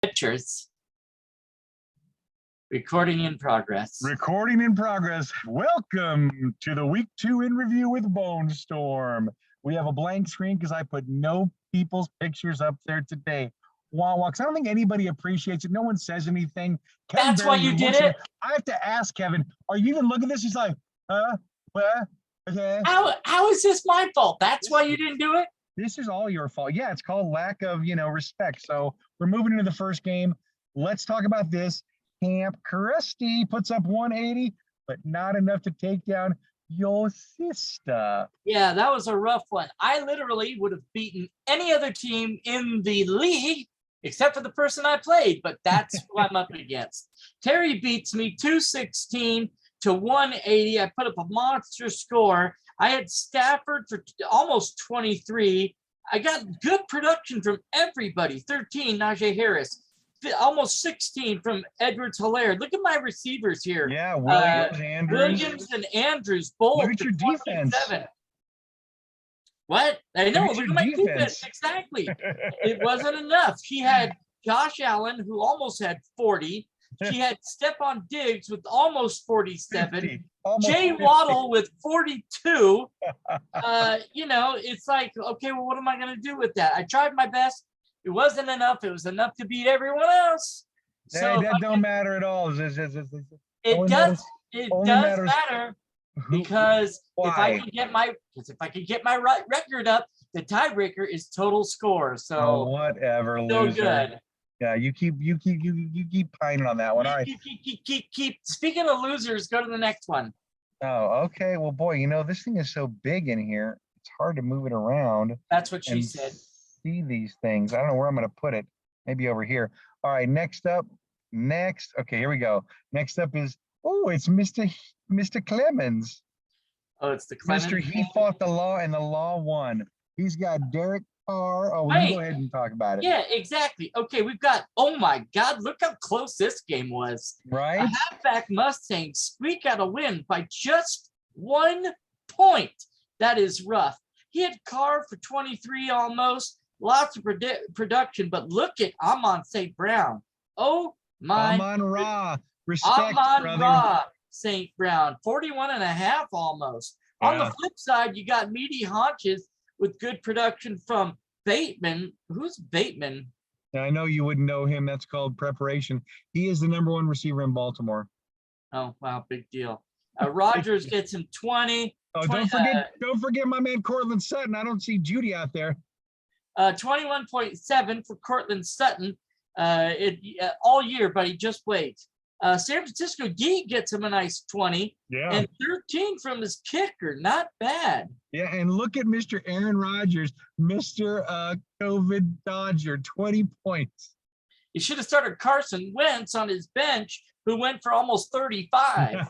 Pictures. Recording in progress. Recording in progress. Welcome to the week 2 in review with Bonestorm. We have a blank screen because I put no people's pictures up there today. Wow, because I don't think anybody appreciates it. No one says anything. Kevin That's why you did it. I have to ask Kevin, are you even looking at this? He's like, okay. How is this my fault? That's why you didn't do it? This is all your fault. Yeah, it's called lack of, respect. So we're moving into the first game. Let's talk about this. Camp Crusty puts up 180, but not enough to take down your sister. Yeah, that was a rough one. I literally would have beaten any other team in the league except for the person I played, but that's who I'm up against. Terry beats me 216 to 180. I put up a monster score. I had Stafford for almost 23. I got good production from everybody. 13, Najee Harris. Almost 16 from Edwards-Helaire. Look at my receivers here. Yeah, Williams and Andrews both. Look at your defense. What? I know. Look at my defense. Exactly. It wasn't enough. He had Josh Allen, who almost had 40. She had Stephon Diggs with almost 47. 50. Jay Waddle with 42. It's like, okay, well, what am I going to do with that? I tried my best. It wasn't enough. It was enough to beat everyone else. So that don't matter at all. It does matter because if I can get my record up, the tiebreaker is total score. So whatever, so loser. Good. Yeah, you keep pining on that one. All right. Keep. Speaking of losers, go to the next one. Oh, okay. Well, boy, this thing is so big in here. It's hard to move it around. That's what she said. See these things. I don't know where I'm going to put it. Maybe over here. All right. Next. Okay, here we go. Next up is it's Mr. Clemens. Oh, it's the Clemens. He fought the law and the law won. He's got Derek Carr. Oh, we can go ahead and talk about it. Yeah, exactly. Okay, we've got. Oh my God! Look how close this game was. Right. A halfback Mustang squeak out a win by just 1 point. That is rough. He had Carr for 23 almost. Lots of production, but look at Amon St. Brown. Oh my. Amon Ra. Respect, Amon Ra St. Brown. 41.5 almost. Yeah. On the flip side, you got meaty haunches with good production from Bateman. Who's Bateman? I know you wouldn't know him. That's called preparation. He is the number 1 receiver in Baltimore. Oh, wow. Big deal. Rogers gets him 20. Oh, 20, don't forget my man Cortland Sutton. I don't see Judy out there. 21.7 for Cortland Sutton all year, but he just played. San Francisco D gets him a nice 20. Yeah. And 13 from his kicker. Not bad. Yeah, and look at Mr. Aaron Rodgers, Mr. COVID Dodger, 20 points. You should have started Carson Wentz on his bench, who went for almost 35.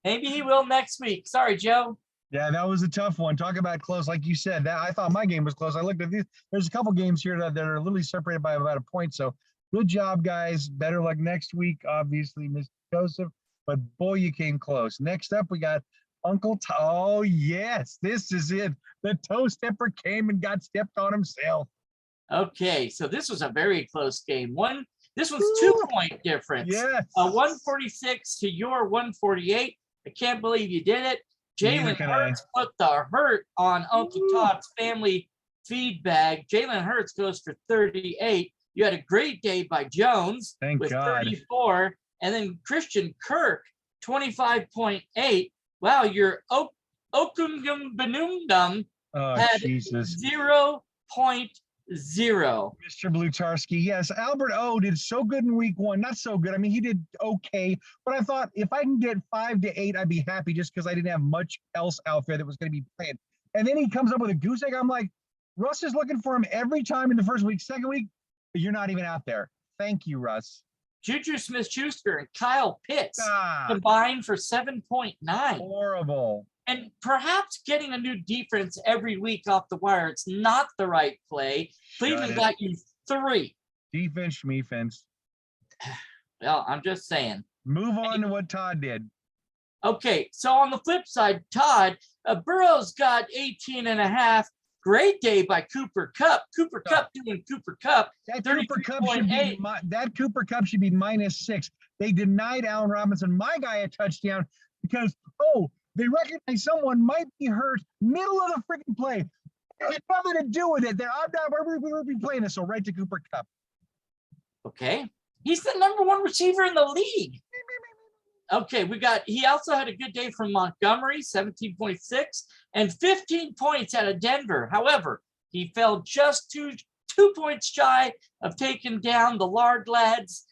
Maybe he will next week. Sorry, Joe. Yeah, that was a tough one. Talk about close. Like you said, I thought my game was close. I looked at these. There's a couple games here that are literally separated by about a point. So good job, guys. Better luck next week, obviously, Mr. Joseph. But boy, you came close. Next up, we got Uncle Oh, yes, this is it. The toe stepper came and got stepped on himself. Okay, so this was a very close game. This was 2-point difference. Yes. 146 to your 148. I can't believe you did it. Jalen Hurts put the hurt on Uncle Todd's family feed bag. Jalen Hurts goes for 38. You had a great day by Jones with 34. And then Christian Kirk, 25.8. Wow, your Okungum Benumdum had 0.0. Mr. Blutarski, yes. Albert O did so good in week 1. Not so good. I mean, he did okay. But I thought if I can get 5 to 8, I'd be happy just because I didn't have much else out there that was going to be playing. And then he comes up with a goose egg. I'm like, Russ is looking for him every time in the first week. Second week, you're not even out there. Thank you, Russ. Juju Smith-Schuster and Kyle Pitts combined for 7.9. Horrible. And perhaps getting a new defense every week off the wire, it's not the right play. Cleveland got you 3. Defense, schmefense. Well, I'm just saying. Move on to what Todd did. Okay, so on the flip side, Todd, Burrow's got 18.5. Great day by Cooper Cup. Cooper Cup doing Cooper Cup. That Cooper Cup should be -6. They denied Allen Robinson, my guy, a touchdown because they recognize someone might be hurt middle of the freaking play. It had nothing to do with it. We'll be playing this, so right to Cooper Cup. Okay, he's the #1 receiver in the league. Okay, he also had a good day from Montgomery, 17.6 and 15 points out of Denver. However, he fell just two points shy of taking down the Lard lads.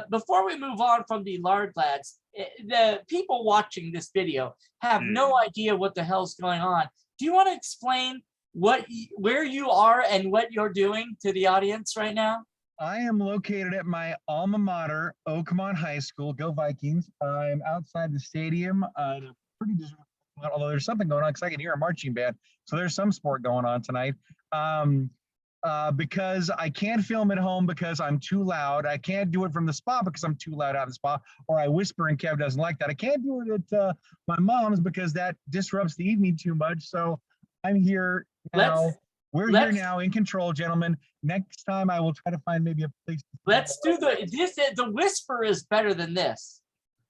Before we move on from the Lard lads, the people watching this video have no idea what the hell's going on. Do you want to explain where you are and what you're doing to the audience right now? I am located at my alma mater, Oakmont High School. Go Vikings. I'm outside the stadium. Pretty deserved, although there's something going on because I can hear a marching band. So there's some sport going on tonight. Because I can't film at home because I'm too loud. I can't do it from the spa because I'm too loud out of the spa, or I whisper and Kev doesn't like that. I can't do it at my mom's because that disrupts the evening too much. So I'm here now. We're here now in control, gentlemen. Next time I will try to find maybe a place. Let's do the whisper is better than this.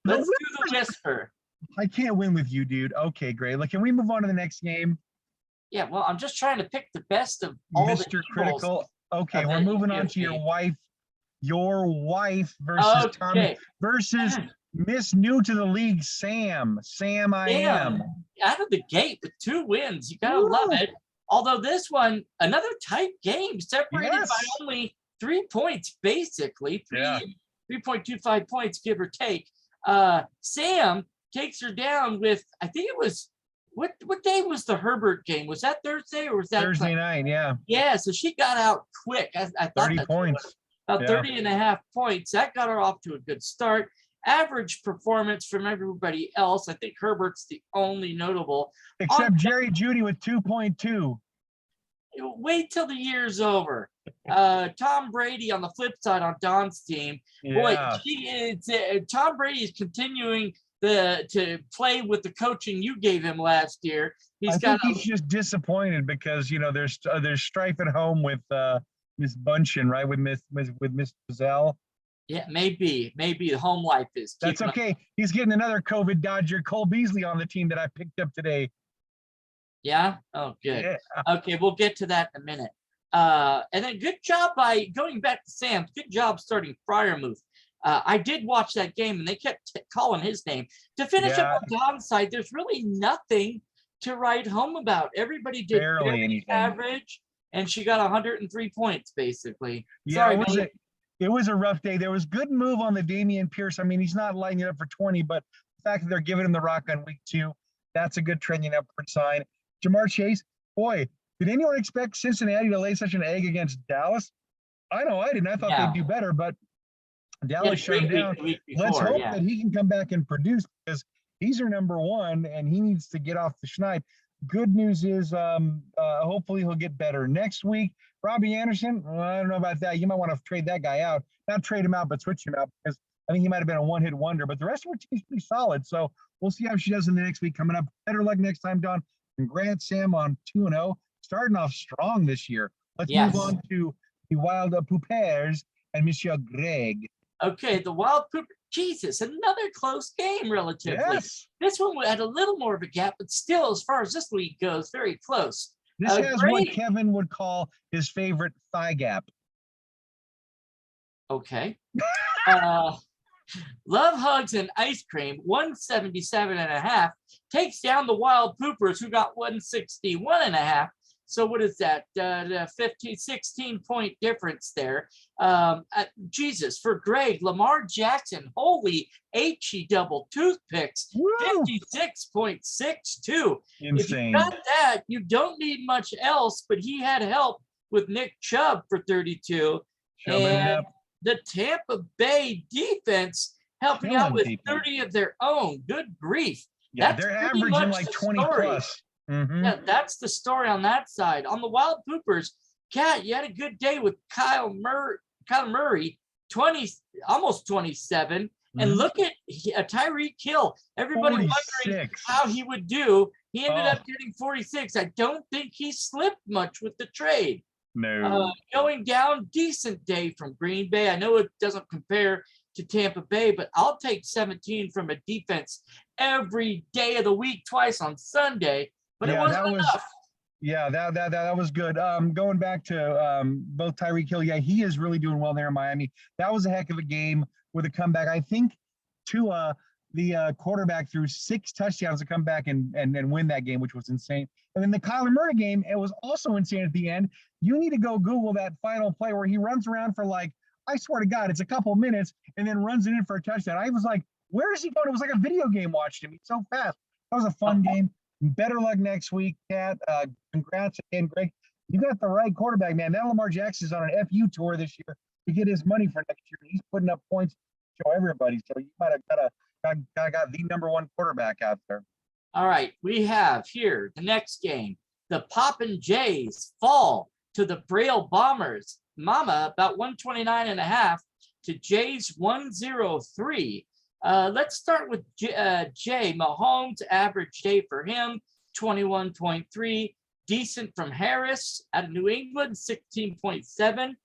Let's do the whisper. I can't win with you, dude. Okay, great. Like, can we move on to the next game? Yeah, well, I'm just trying to pick the best of all Mr. Critical. Okay, we're moving on to your wife. Your wife versus Tommy versus Miss New to the League, Sam. Sam, I am. Out of the gate with 2 wins. You gotta love it. Although this one, another tight game, separated by only 3 points, basically. 3.25 points, give or take. Sam takes her down with, I think it was, what day was the Herbert game? Was that Thursday or was that Thursday night? Yeah. Yeah, so she got out quick. I thought 30 points. About 30.5 points. That got her off to a good start. Average performance from everybody else. I think Herbert's the only notable. Except Jerry Jeudy with 2.2. Wait till the year's over. Tom Brady on the flip side on Don's team. Boy, Tom Brady is continuing to play with the coaching you gave him last year. He's just disappointed because there's strife at home with Miss Bunchen, right? With Miss Giselle. Yeah, maybe the home life is. That's okay. He's getting another COVID Dodger, Cole Beasley, on the team that I picked up today. Yeah. Oh, good. Yeah. Okay, we'll get to that in a minute. And then good job by going back to Sam. Good job starting Fryermuth. I did watch that game, and they kept calling his name. To finish up on Don's side, there's really nothing to write home about. Everybody did barely average, and she got 103 points, basically. Yeah, it was a rough day. There was good move on the Dameon Pierce. I mean, he's not lighting it up for 20, but the fact that they're giving him the rock on week 2, that's a good trending upward sign. Jamar Chase, boy, did anyone expect Cincinnati to lay such an egg against Dallas? I know I didn't. I thought they'd do better, but Dallas shut him down. Let's hope that he can come back and produce because he's our #1 and he needs to get off the schneid. Good news is hopefully he'll get better next week. Robbie Anderson, I don't know about that. You might want to trade that guy out. Not trade him out, but switch him out because I think he might have been a one-hit wonder. But the rest of our team's pretty solid. So we'll see how she does in the next week coming up. Better luck next time, Don. Congrats, Sam, on 2-0. Starting off strong this year. Let's move on to the Wild Poopers and Monsieur Greg. Okay, the Wild Pooper. Jesus, another close game relatively. Yes. This one had a little more of a gap, but still, as far as this league goes, very close. This has what Kevin would call his favorite thigh gap. Okay. Love Hugs and Ice Cream, 177.5, takes down the Wild Poopers, who got 161.5. So what is that? 16-point difference there. Jesus, for Greg, Lamar Jackson, holy H-E double toothpicks, 56.62. Insane. If you got that, you don't need much else, but he had help with Nick Chubb for 32. And the Tampa Bay defense helping out with 30 of their own. Good grief. Yeah, they're averaging like 20 plus. Mm-hmm. Yeah, that's the story on that side. On the Wild Poopers, Kat, you had a good day with Kyle Murray, 20, almost 27. Mm-hmm. And look at Tyreek Hill. Everybody 46. wondering how he would do. He ended up getting 46. I don't think he slipped much with the trade. No. Going down, decent day from Green Bay. I know it doesn't compare to Tampa Bay, but I'll take 17 from a defense every day of the week, twice on Sunday. But it wasn't enough. Yeah, that was good. Going back to both Tyreek Hill, yeah, he is really doing well there in Miami. That was a heck of a game with a comeback. I think Tua, the quarterback, threw 6 touchdowns to come back and win that game, which was insane. And then the Kyler Murray game, it was also insane at the end. You need to go Google that final play where he runs around for like, I swear to God, it's a couple minutes and then runs it in for a touchdown. I was like, where is he going? It was like a video game watching him. He's so fast. That was a fun game. Better luck next week, Kat. Congrats again, Greg. You got the right quarterback, man. That Lamar Jackson's on an FU tour this year to get his money for next year. He's putting up points to show everybody. So you might have got the #1 quarterback out there. All right, we have here the next game. The Poppin' Jays fall to the Braille Bombers. Mama about 129.5 to Jays 103. Let's start with Jay Mahomes. Average day for him 21.3. Decent from Harris out of New England 16.7.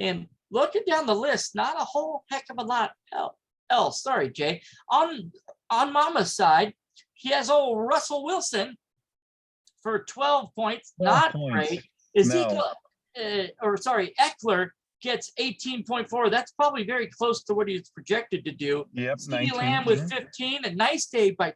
And looking down the list, not a whole heck of a lot else. Sorry, Jay. On Mama's side, he has old Russell Wilson for 12 points. Not great. Eckler gets 18.4. That's probably very close to what he's projected to do. Yep. CeeDee Lamb with 15. A nice day by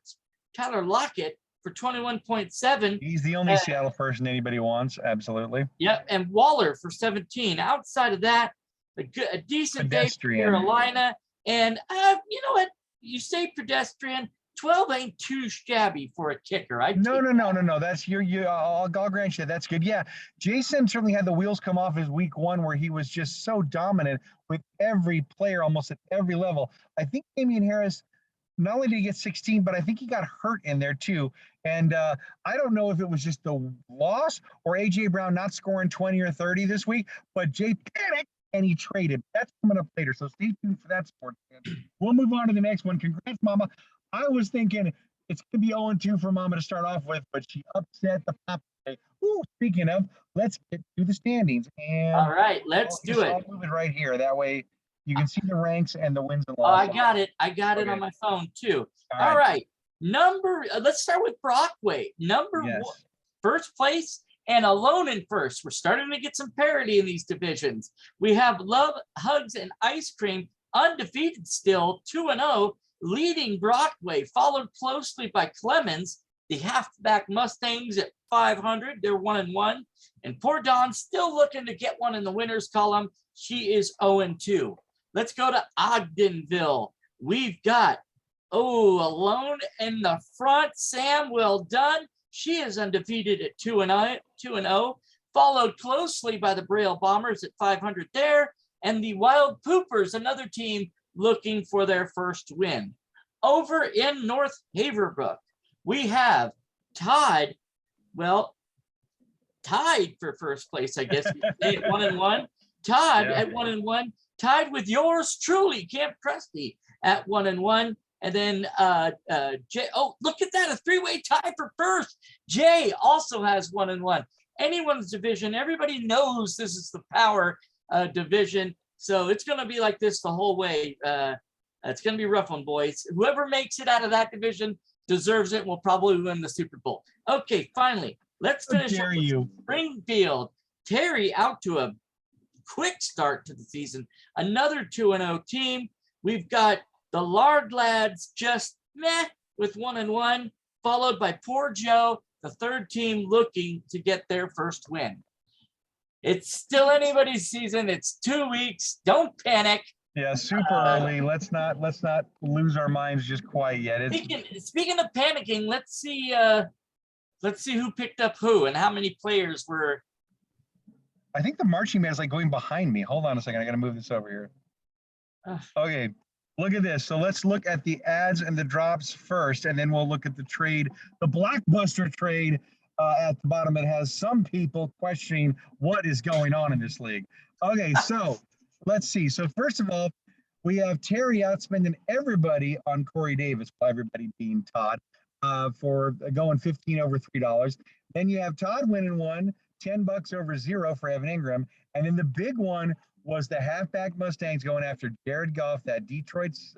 Tyler Lockett for 21.7. He's the only Seattle person anybody wants. Absolutely. Yep. And Waller for 17. Outside of that, a decent day for Carolina. And you know what? You say pedestrian. 12 ain't too shabby for a kicker. No. That's I'll grant you that's good. Yeah, Jason certainly had the wheels come off his week 1 where he was just so dominant with every player almost at every level. I think Damian Harris, not only did he get 16, but I think he got hurt in there too. And I don't know if it was just the loss or AJ Brown not scoring 20 or 30 this week, but Jay panicked and he traded. That's coming up later. So stay tuned for that sport. We'll move on to the next one. Congrats, Mama. I was thinking it's going to be 0-2 for Mama to start off with, but she upset the Pop. Ooh, speaking of, let's get to the standings. And all right, let's do it. I'll move it right here. That way you can see the ranks and the wins and losses. Oh, I got it. I got it on my phone too. All right. Let's start with Brockway. One, first place and alone in first. We're starting to get some parity in these divisions. We have Love, Hugs, and Ice Cream undefeated still, 2-0. Leading Brockway, followed closely by Clemens, the halfback Mustangs at 500. They're 1-1. And poor Dawn still looking to get one in the winners column. She is 0-2. Let's go to Ogdenville. We've got, alone in the front, Sam, well done. She is undefeated at 2-0, followed closely by the Braille Bombers at 500 there. And the Wild Poopers, another team looking for their first win. Over in North Haverbrook, we have tied for first place, I guess, at 1-1. Todd at 1-1, tied with yours truly, Camp Krusty, at 1-1. And then Jay, look at that, a 3-way tie for first. Jay also has 1-1. Anyone's division, everybody knows this is the power division. So it's going to be like this the whole way. It's going to be a rough one, boys. Whoever makes it out of that division deserves it and will probably win the Super Bowl. Okay, finally, let's finish up with Springfield. Terry out to a quick start to the season. Another 2-0 team. We've got the Lard Lads just meh with 1-1, followed by Poor Joe, the third team looking to get their first win. It's still anybody's season. It's 2 weeks. Don't panic. Yeah, super early. Let's not lose our minds just quite yet. Speaking of panicking, let's see who picked up who and how many players were. I think the marching band is like going behind me. Hold on a second. I got to move this over here. Okay, look at this. So let's look at the ads and the drops first, and then we'll look at the trade, the blockbuster trade. At the bottom, it has some people questioning what is going on in this league. Okay, so let's see. So first of all, we have Terry outspending everybody on Corey Davis, by everybody being Todd. for going 15 over $3. Then you have Todd winning one, $10 over 0 for Evan Ingram. And then the big one was the halfback Mustangs going after Jared Goff, that Detroit's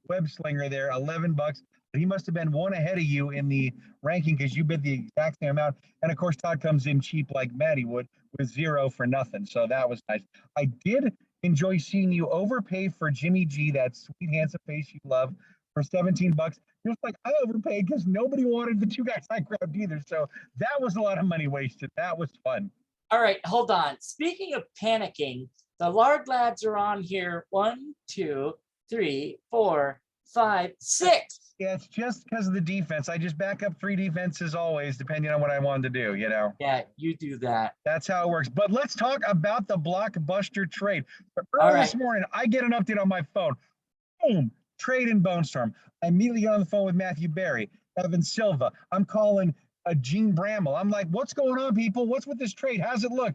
web slinger there, $11. But he must have been one ahead of you in the ranking because you bid the exact same amount. And of course, Todd comes in cheap like Maddie would with 0 for nothing. So that was nice. I did enjoy seeing you overpay for Jimmy G, that sweet, handsome face you love, for $17. Just like I overpaid because nobody wanted the 2 guys I grabbed either. So that was a lot of money wasted. That was fun. All right, hold on. Speaking of panicking, the Lard lads are on here. 1, 2, 3, 4, 5, 6. Yeah, it's just because of the defense. I just back up 3 defenses always, depending on what I wanted to do, you know. Yeah, you do that. That's how it works. But let's talk about the blockbuster trade. All Early right. this morning, I get an update on my phone. Boom, trade in Bonestorm. I immediately get on the phone with Matthew Berry, Evan Silva. I'm calling Gene Bramall. I'm like, what's going on, people? What's with this trade? How's it look?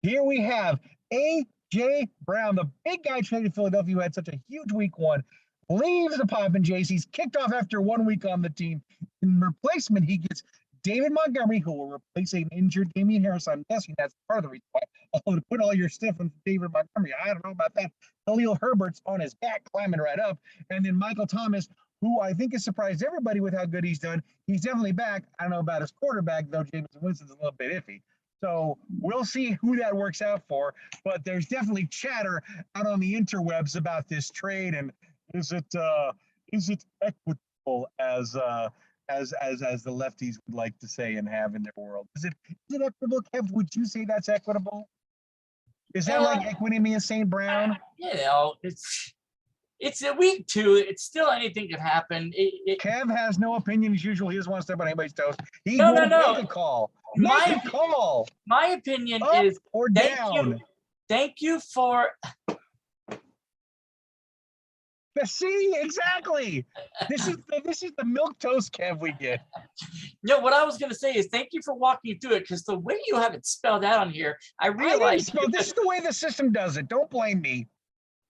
Here we have A.J. Brown, the big guy traded to Philadelphia who had such a huge week 1. Leaves the Poppin' JC's, kicked off after 1 week on the team. In replacement, he gets David Montgomery, who will replace an injured Damian Harris. I'm guessing that's part of the reason why. Oh, to put all your stuff on David Montgomery, I don't know about that. Khalil Herbert's on his back, climbing right up. And then Michael Thomas, who I think has surprised everybody with how good he's done. He's definitely back. I don't know about his quarterback, though. Jameson Winston's a little bit iffy. So we'll see who that works out for. But there's definitely chatter out on the interwebs about this trade, and is it equitable as the lefties would like to say and have in their world? Is it equitable, Kev? Would you say that's equitable? Is that like Equineme and St. Brown? You know, it's a week 2. It's still anything could happen. Kev has no opinion as usual. He doesn't want to step on anybody's toes. He No. Make a call. Make a call. My opinion Up is or down. Thank you for. See, exactly. This is the milk toast, Kev, we get. No, what I was going to say is thank you for walking through it, because the way you have it spelled out on here, I realized this is the way the system does it. Don't blame me.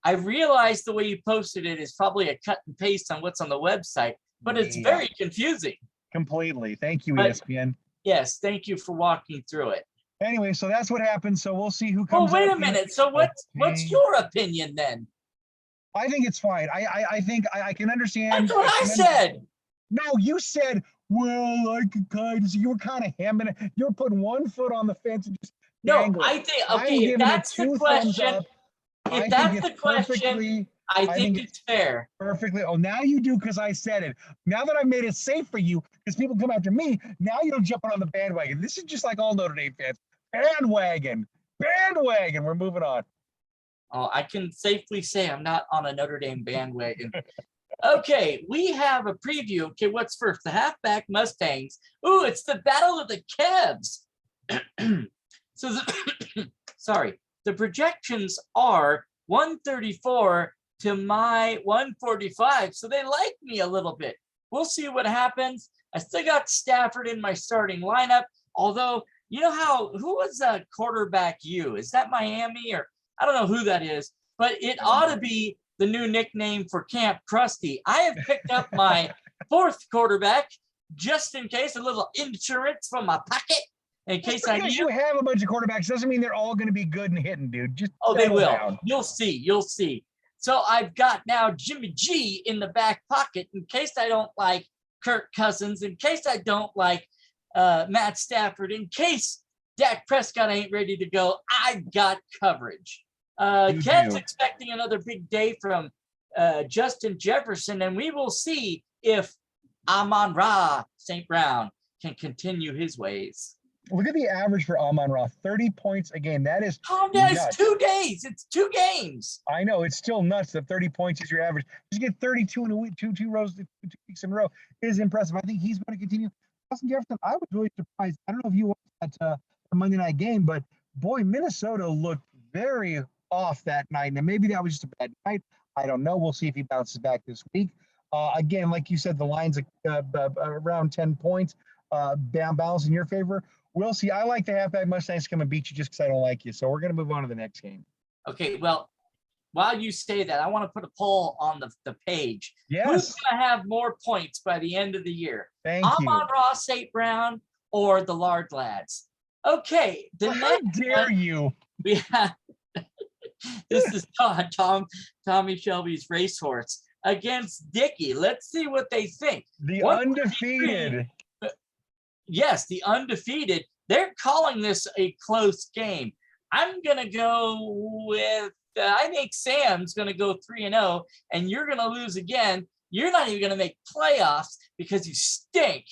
I realized the way you posted it is probably a cut and paste on what's on the website, but it's very confusing. Completely. Thank you, But- ESPN. Yes, thank you for walking through it. Anyway, so that's what happened. So we'll see who comes. Well, wait up a minute. So what's your opinion then? I think it's fine. I think I can understand. That's what I said. No, you said, well, I could kind of see. You were kind of hamming it. You were putting 1 foot on the fence and just No, dangling. I think, I'm okay, if giving it that's the 2 thumbs question, up. I if think that's it's the question, perfectly- I think think it's fair. Perfectly. Oh, now you do because I said it. Now that I made it safe for you, because people come after me, now you're jumping on the bandwagon. This is just like all Notre Dame fans. Bandwagon. We're moving on. Oh, I can safely say I'm not on a Notre Dame bandwagon. Okay, we have a preview. Okay, what's first? The halfback Mustangs. Ooh, it's the battle of the Kevs. So, sorry. The projections are 134 to my 145. So they like me a little bit. We'll see what happens. I still got Stafford in my starting lineup. Although, you know who was quarterback U? Is that Miami, or I don't know who that is, but it ought to be the new nickname for Camp Krusty. I have picked up my 4th quarterback just in case, a little insurance from my pocket in case I need. You have a bunch of quarterbacks doesn't mean they're all going to be good and hitting, dude. Just they will. Down. You'll see. So I've got now Jimmy G in the back pocket in case I don't like Kirk Cousins, in case I don't like Matt Stafford, in case Dak Prescott ain't ready to go. I've got coverage. Ken's expecting another big day from Justin Jefferson, and we will see if Amon-Ra St. Brown can continue his ways. Look at the average for Amon-Ra, 30 points a game. That is calm down. It's 2 days. It's 2 games. I know. It's still nuts that 30 points is your average. Just get 32 in a week, two weeks in a row is impressive. I think he's going to continue. Justin Jefferson, I was really surprised. I don't know if you watched that Monday night game, but boy, Minnesota looked very off that night. And maybe that was just a bad night. I don't know. We'll see if he bounces back this week. Again, like you said, the line's around 10 points. Balance in your favor. We'll see. I like the halfback Mustangs come and beat you just because I don't like you. So we're going to move on to the next game. Okay, well, while you say that, I want to put a poll on the page. Who's Yes. going to have more points by the end of the year? Thank you. Amon Ross, St. Brown, or the Lard lads? Okay, the How next dare one you? we have. This is Tommy Shelby's racehorse against Dickey. Let's see what they think. The 133. undefeated. Yes, the undefeated. They're calling this a close game. I'm gonna go with. I think Sam's gonna go 3-0, and you're gonna lose again. You're not even gonna make playoffs because you stink.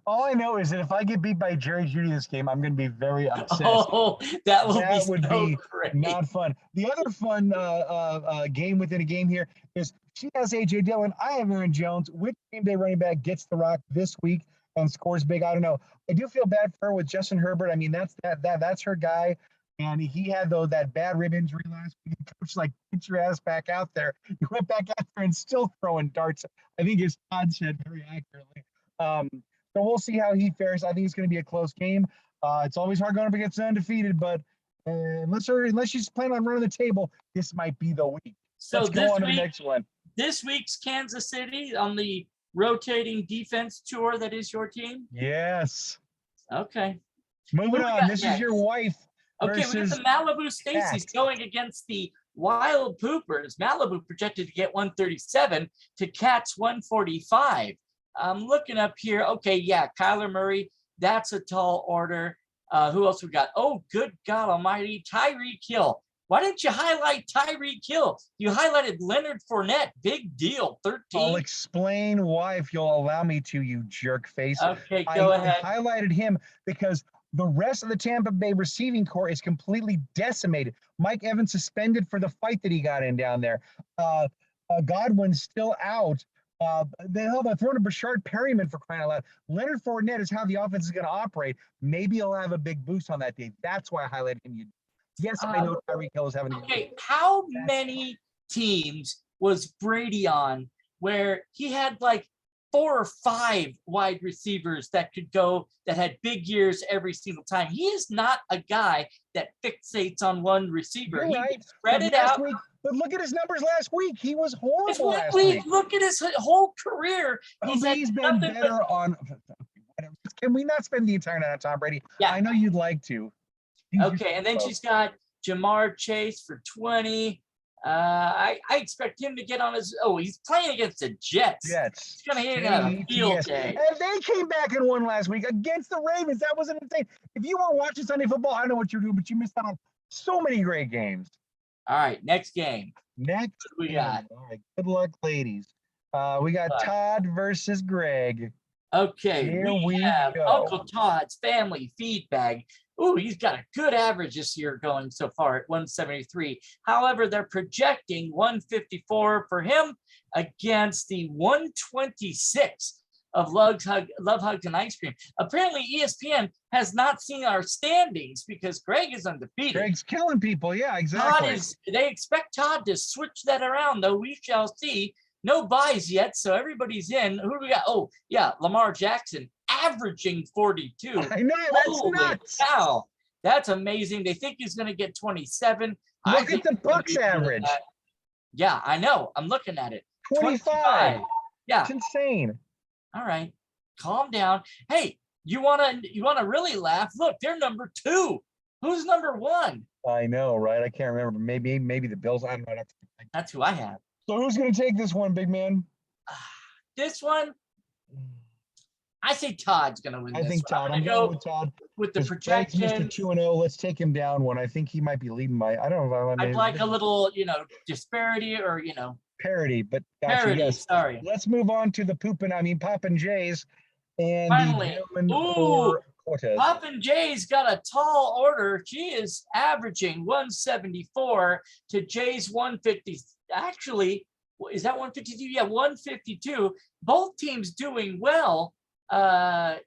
All I know is that if I get beat by Jerry Judy this game, I'm going to be very upset. Oh, that would be be great. not fun. The other fun game within a game here is she has AJ Dillon. I have Aaron Jones. Which Green Bay running back gets the rock this week and scores big? I don't know. I do feel bad for her with Justin Herbert. I mean, that's her guy. And he had that bad rib injury last week. The coach like, get your ass back out there. He went back out there and still throwing darts. I think as Todd said very accurately. So we'll see how he fares. I think it's going to be a close game. It's always hard going up against undefeated, but unless she's planning on running the table, this might be the week. So Let's go on to the next one. This week's Kansas City on the rotating defense tour that is your team? Yes. Okay. Moving on. This is your wife. Okay, we got the Malibu Stacy's going against the Wild Poopers. Malibu projected to get 137 to Cat's 145. I'm looking up here. Okay, yeah, Kyler Murray. That's a tall order. Who else we got? Oh, good God Almighty, Tyreek Hill. Why didn't you highlight Tyreek Hill? You highlighted Leonard Fournette. Big deal. 13. I'll explain why if you'll allow me to, you jerk face. Okay, go ahead. I highlighted him because the rest of the Tampa Bay receiving corps is completely decimated. Mike Evans suspended for the fight that he got in down there. Godwin's still out. They'll have thrown to Bashard Perryman for crying out loud. Leonard Fournette is how the offense is going to operate. Maybe he'll have a big boost on that day. That's why I highlighted him. Yes, I know Tyreek Hill is having. Okay, how many teams was Brady on where he had like 4 or 5 wide receivers that could go, that had big years every single time? He is not a guy that fixates on one receiver. You're right. Spread it out. But look at his numbers last week. He was horrible last week. Look at his whole career. He's been better on. Can we not spend the entire night on Tom Brady? Yeah. I know you'd like to. Okay, and then she's got Jamar Chase for 20. I expect him to get on his. Oh, he's playing against the Jets. He's gonna hit a field day. And they came back and won last week against the Ravens. That wasn't insane. If you weren't watching Sunday football, I don't know what you're doing, but you missed out on so many great games. All right, next game. Next we got. All right, good luck, ladies. We got Todd versus Greg. Okay, Here we have go. Uncle Todd's family feed bag. Ooh, he's got a good average this year going so far at 173. However, they're projecting 154 for him against the 126 of Love Hugs, and Ice Cream. Apparently, ESPN has not seen our standings because Greg is undefeated. Greg's killing people. Yeah, exactly. They expect Todd to switch that around, though. We shall see. No buys yet, so everybody's in. Who do we got? Oh, yeah, Lamar Jackson averaging 42. I know, that's nuts. Cow. That's amazing. They think he's going to get 27. Look at the Bucks average. Yeah, I know. I'm looking at it. 25. Yeah. It's insane. All right. Calm down. Hey, you wanna really laugh? Look, they're number 2. Who's number 1? I know, right? I can't remember. Maybe the Bills. I don't know. That's who I have. So who's going to take this one, big man? This one, I say Todd's going to win. I think Todd. I'm going with Todd. With the projection. Mr. 2-0. Let's take him down one. I think he might be leading by. I don't know. I'd like a little, disparity or parity. But gotcha, parity. Yes. Sorry. Let's move on to the Poppin' Jays and finally. Ooh. Poppin' Jay's got a tall order. She is averaging 174 to Jay's 150. Actually, is that 152? Yeah, 152. Both teams doing well. As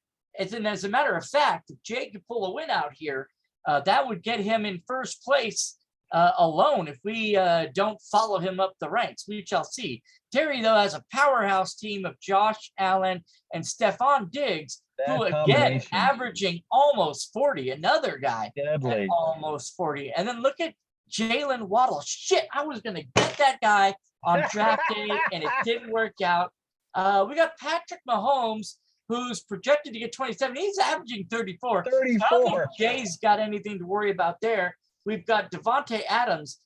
a matter of fact, if Jay could pull a win out here, that would get him in first place alone if we don't follow him up the ranks. We shall see. Terry, though, has a powerhouse team of Josh Allen and Stephon Diggs, who again averaging almost 40. Another guy deadly, almost 40. And then look at Jalen Waddle. Shit, I was going to get that guy on draft day, and it didn't work out. We got Patrick Mahomes, who's projected to get 27. He's averaging 34. 34. I don't think Jay's got anything to worry about there. We've got Devontae Adams.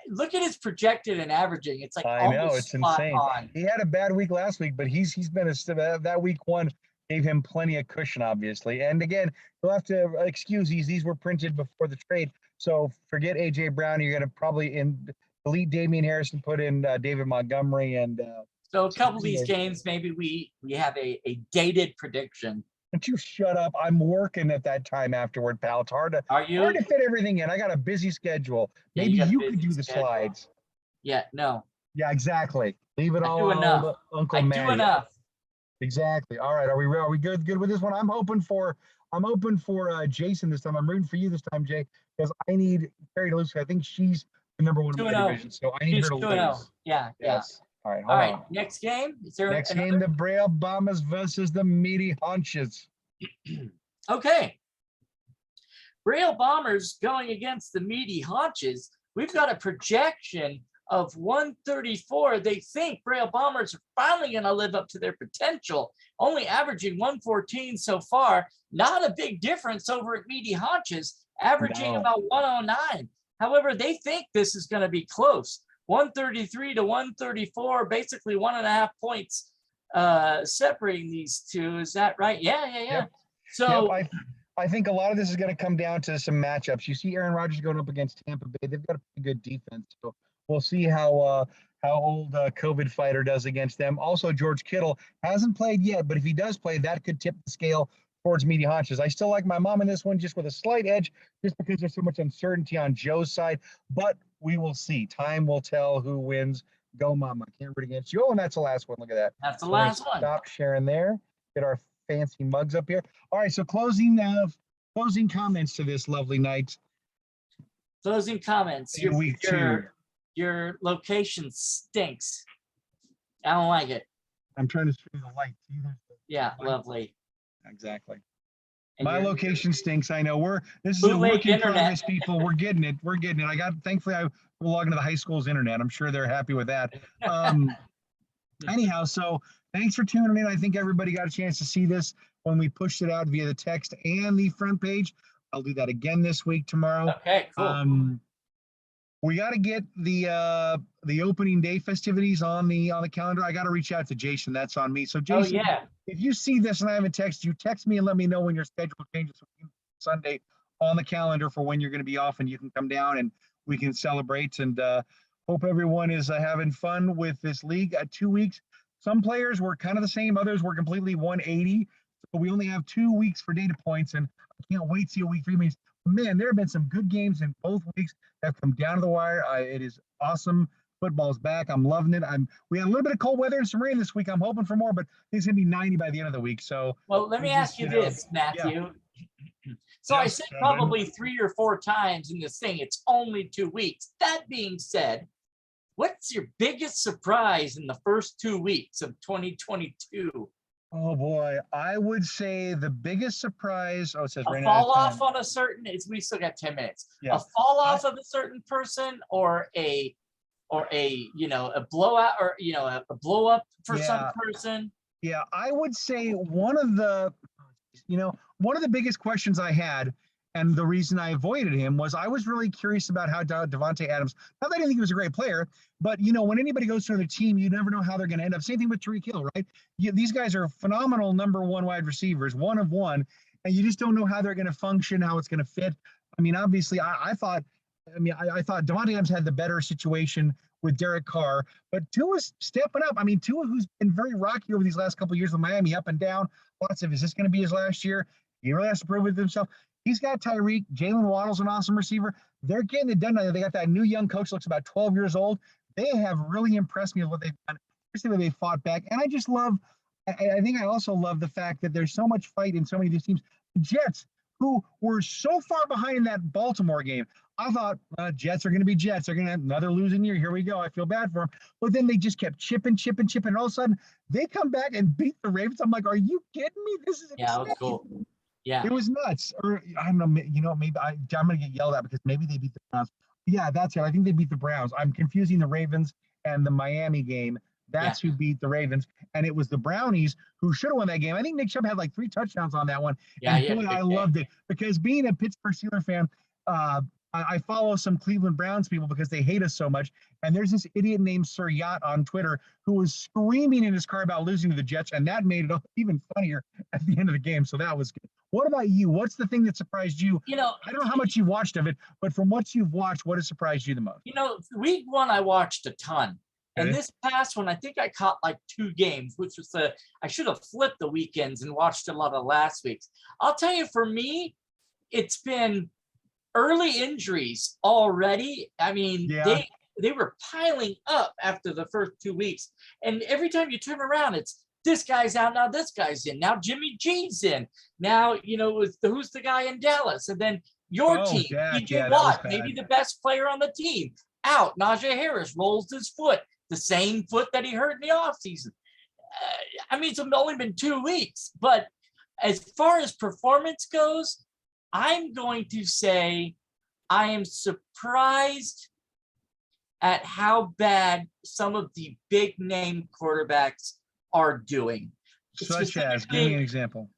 Look at his projected and averaging. It's like I know, it's insane. on. He had a bad week last week, but he's been that week one gave him plenty of cushion, obviously. And again, you'll have to excuse these were printed before the trade. So forget AJ Brown. You're going to probably delete Damian Harris and put in David Montgomery. And so a couple of these games, maybe we have a dated prediction. Don't you shut up. I'm working at that time afterward, pal. It's hard to fit everything in. I got a busy schedule. Yeah, maybe you could do the slides. Yeah, no. Yeah, exactly. Leave it all on Uncle Manny. I do enough. Exactly. All right. Are we good with this one? I'm hoping for Jason this time. I'm rooting for you this time, Jay, because I need Carrie to lose. I think she's the number one in my division, so I need her to lose. Yeah. Yes. All right. All right. Next game. Is there next game? The Braille Bombers versus the Meaty Haunches. Okay. Braille Bombers going against the Meaty Haunches. We've got a projection of 134. They think Braille Bombers are finally going to live up to their potential, only averaging 114 so far. Not a big difference over at Meaty Haunches, averaging about 109. However, they think this is going to be close. 133 to 134, basically 1.5 points separating these two. Is that right? Yeah. Yep. So I think a lot of this is going to come down to some matchups. You see Aaron Rodgers going up against Tampa Bay. They've got a pretty good defense. So we'll see how old COVID fighter does against them. Also, George Kittle hasn't played yet, but if he does play, that could tip the scale towards Meaty Haunches. I still like my mom in this one, just with a slight edge, just because there's so much uncertainty on Joe's side. But we will see. Time will tell who wins. Go, Mama. Can't root against you. Oh, and that's the last one. Look at that. That's the last one. Stop sharing there. Get our fancy mugs up here. All right, so closing comments to this lovely night. Closing comments. Your location stinks. I don't like it. I'm trying to stream the lights. Yeah, lovely. Exactly. And my location stinks. I know this is a work in progress, people. We're getting it. Thankfully I will log into the high school's internet. I'm sure they're happy with that. Anyhow, so thanks for tuning in. I think everybody got a chance to see this when we pushed it out via the text and the front page. I'll do that again this week, tomorrow. Okay, cool. We got to get the opening day festivities on the calendar. I got to reach out to Jason. That's on me. So Jason, if you see this and I haven't texted you, text me and let me know when your schedule changes. Sunday on the calendar for when you're going to be off, and you can come down and we can celebrate. And hope everyone is having fun with this league. 2 weeks. Some players were kind of the same. Others were completely 180. So we only have 2 weeks for data points, and I can't wait to see a week 3 means. Man, there have been some good games in both weeks that have come down to the wire. It is awesome. Football's back. I'm loving it. We had a little bit of cold weather and some rain this week. I'm hoping for more, but it's going to be 90 by the end of the week. So, well, let me ask you this, Matthew. Yeah. So I said probably 3 or 4 times in this thing, it's only 2 weeks. That being said, what's your biggest surprise in the first 2 weeks of 2022? Oh boy, I would say the biggest surprise. Oh, it says a fall off on a certain. We still got 10 minutes. Yeah. A fall off of a certain person, or a blowout, or a blow up for some person. Yeah, I would say one of the biggest questions I had, and the reason I avoided him, was I was really curious about how Devontae Adams. Not that I didn't think he was a great player, but when anybody goes to another team, you never know how they're going to end up. Same thing with Tyreek Hill, right? These guys are phenomenal number one wide receivers, one of one, and you just don't know how they're going to function, how it's going to fit. I mean, obviously, I thought Devontae Adams had the better situation with Derek Carr, but Tua's stepping up. I mean, Tua, who's been very rocky over these last couple of years with Miami, up and down. Lots of, is this going to be his last year? He really has to prove it himself. He's got Tyreek. Jalen Waddle's an awesome receiver. They're getting it done. They got that new young coach, looks about 12 years old. They have really impressed me with what they've done, especially when they fought back. And I just love, I think I also love the fact that there's so much fight in so many of these teams. The Jets, who were so far behind in that Baltimore game, I thought Jets are going to be Jets. They're going to have another losing year. Here we go. I feel bad for them. But then they just kept chipping. And all of a sudden, they come back and beat the Ravens. I'm like, are you kidding me? This is insane. Yeah, it was cool. Yeah, it was nuts. Or I don't know. Maybe I'm going to get yelled at because maybe they beat the Browns. Yeah, that's it. I think they beat the Browns. I'm confusing the Ravens and the Miami game. Yeah. That's who beat the Ravens. And it was the Brownies who should have won that game. I think Nick Chubb had like 3 touchdowns on that one. Yeah, And he had boy, a good I game. loved it because being a Pittsburgh Steelers fan, I follow some Cleveland Browns people because they hate us so much. And there's this idiot named Sir Yacht on Twitter who was screaming in his car about losing to the Jets. And that made it even funnier at the end of the game. So that was good. What about you? What's the thing that surprised you? You know, I don't know how much you watched of it, but from what you've watched, what has surprised you the most? week 1 I watched a ton. And Okay. this past one, I think I caught like 2 games, which was I should have flipped the weekends and watched a lot of last week's. I'll tell you, for me, it's been early injuries already. I mean, Yeah. they were piling up after the first 2 weeks. And every time you turn around, it's this guy's out, now this guy's in, now Jimmy G's in. Now, who's the guy in Dallas? And then your team, Dak, TJ yeah, that was Watt, bad. maybe the best player on the team, out. Najee Harris rolls his foot, the same foot that he hurt in the offseason. I mean, it's only been 2 weeks, but as far as performance goes, I'm going to say I am surprised at how bad some of the big name quarterbacks are doing. Such as, give me an example.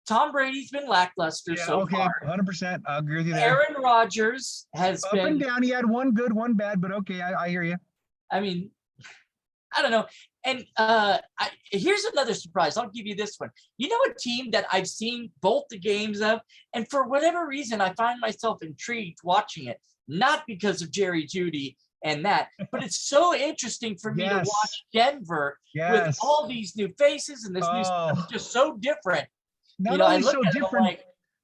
Tom Brady's been lackluster so far. 100%. I'll agree with you there. Aaron Rodgers has Up been and down. He had one good, one bad, but okay, I hear you. I mean, I don't know. And here's another surprise. I'll give you this one. You know, a team that I've seen both the games of, and for whatever reason, I find myself intrigued watching it, not because of Jerry Jeudy and that, but it's so interesting for me to watch Denver with all these new faces and this new stuff, just so different. Not only so different,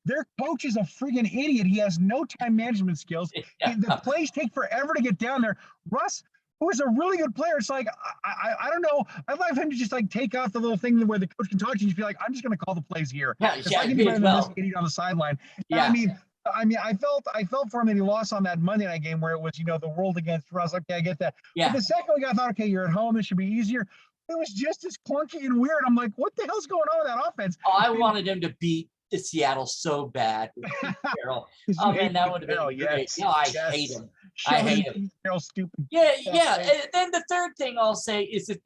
their coach is a friggin' idiot. He has no time management skills. The plays take forever to get down there. Russ, who is a really good player, it's like, I don't know. I'd like him to just like take off the little thing where the coach can talk to you and just be like, I'm just going to call the plays here. It's like better than this idiot on the sideline. Yeah. I mean, I felt for him that he lost on that Monday night game where it was, the world against Russ. Okay, I get that. Yeah. But the second week, I thought, okay, you're at home. It should be easier. It was just as clunky and weird. I'm like, what the hell's going on with that offense? Oh, I wanted him to beat Seattle so bad with Carroll. Oh man, that would have been great. No, I hate him. I hate him. Carroll's stupid. Yeah. And then the third thing I'll say is that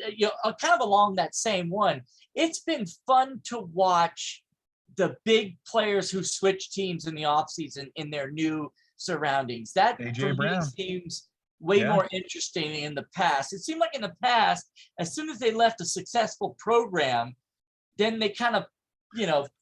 kind of along that same one, it's been fun to watch the big players who switch teams in the offseason in their new surroundings. That for me seems way more interesting in the past. It seemed like in the past, as soon as they left a successful program, then they kind of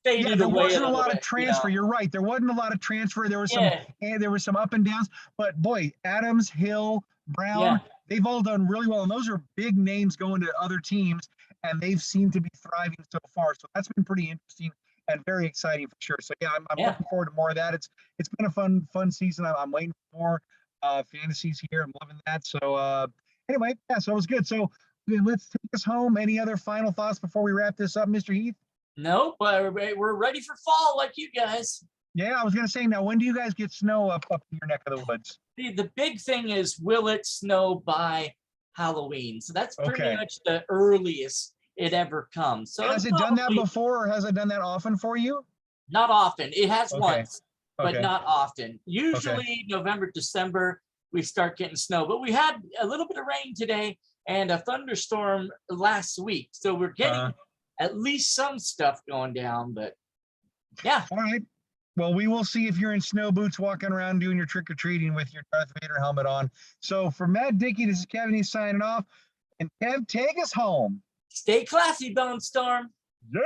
faded away. There wasn't a lot of transfer. You're right. There wasn't a lot of transfer. There was some up and downs. But boy, Adams, Hill, Brown, they've all done really well. And those are big names going to other teams, and they've seemed to be thriving so far. So that's been pretty interesting and very exciting for sure. So I'm looking forward to more of that. It's been a fun season. I'm waiting for more fantasies here. I'm loving that. So anyway, so it was good. So let's take us home. Any other final thoughts before we wrap this up, Mr. Heath? Nope, we're ready for fall like you guys. Yeah, I was going to say, now, when do you guys get snow up in your neck of the woods? The big thing is, will it snow by Halloween? So that's pretty much the earliest it ever comes. So has it done that before, or has it done that often for you? Not often. It has once, but not often. Usually November, December, we start getting snow. But we had a little bit of rain today and a thunderstorm last week. So we're getting at least some stuff going down, but yeah. All right. Well, we will see if you're in snow boots walking around doing your trick-or-treating with your Darth Vader helmet on. So for Matt Dickey, this is Kevin. He's signing off. And Kev, take us home. Stay classy, Bonestorm. Yay!